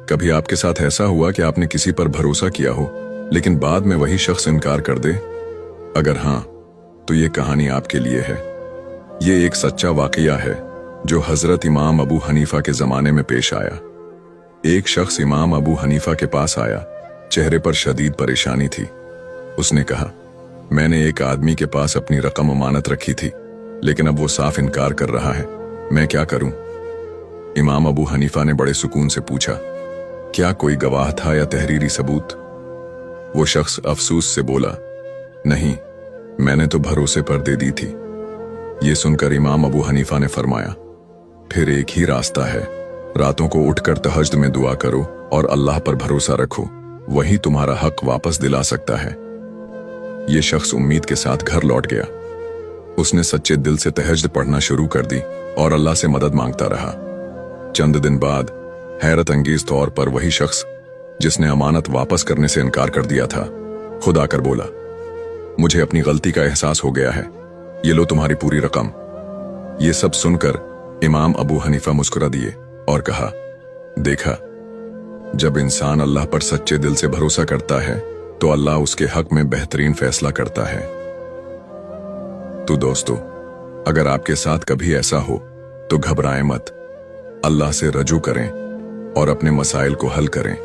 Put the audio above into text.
कभी आपके साथ ऐसा हुआ कि आपने किसी पर भरोसा किया हो लेकिन बाद में वही शख्स इनकार कर दे? अगर हाँ, तो ये कहानी आपके लिए है। ये एक सच्चा वाकया है जो हजरत इमाम अबू हनीफा के जमाने में पेश आया। एक शख्स इमाम अबू हनीफा के पास आया, चेहरे पर शदीद परेशानी थी। उसने कहा, मैंने एक आदमी के पास अपनी रकम अमानत रखी थी लेकिन अब वो साफ इनकार कर रहा है, मैं क्या करूं? इमाम अबू हनीफा ने बड़े सुकून से पूछा, क्या कोई गवाह था या तहरीरी सबूत? वो शख्स अफसोस से बोला, नहीं, मैंने तो भरोसे पर दे दी थी। ये सुनकर इमाम अबू हनीफा ने फरमाया, फिर एक ही रास्ता है, रातों को उठकर तहज्जुद में दुआ करो और अल्लाह पर भरोसा रखो, वही तुम्हारा हक वापस दिला सकता है। ये शख्स उम्मीद के साथ घर लौट गया। उसने सच्चे दिल से तहज्जुद पढ़ना शुरू कर दी और अल्लाह से मदद मांगता रहा। चंद दिन बाद हैरत अंगेज तौर पर वही शख्स जिसने अमानत वापस करने से इनकार कर दिया था, खुद आकर बोला, मुझे अपनी गलती का एहसास हो गया है, ये लो तुम्हारी पूरी रकम। ये सब सुनकर इमाम अबू हनीफा मुस्कुरा दिए और कहा, देखा, जब इंसान अल्लाह पर सच्चे दिल से भरोसा करता है तो अल्लाह उसके हक में बेहतरीन फैसला करता है। तो दोस्तों, अगर आपके साथ कभी ऐसा हो तो घबराएं मत, अल्लाह से रजू करें और अपने मसाइल को हल करें।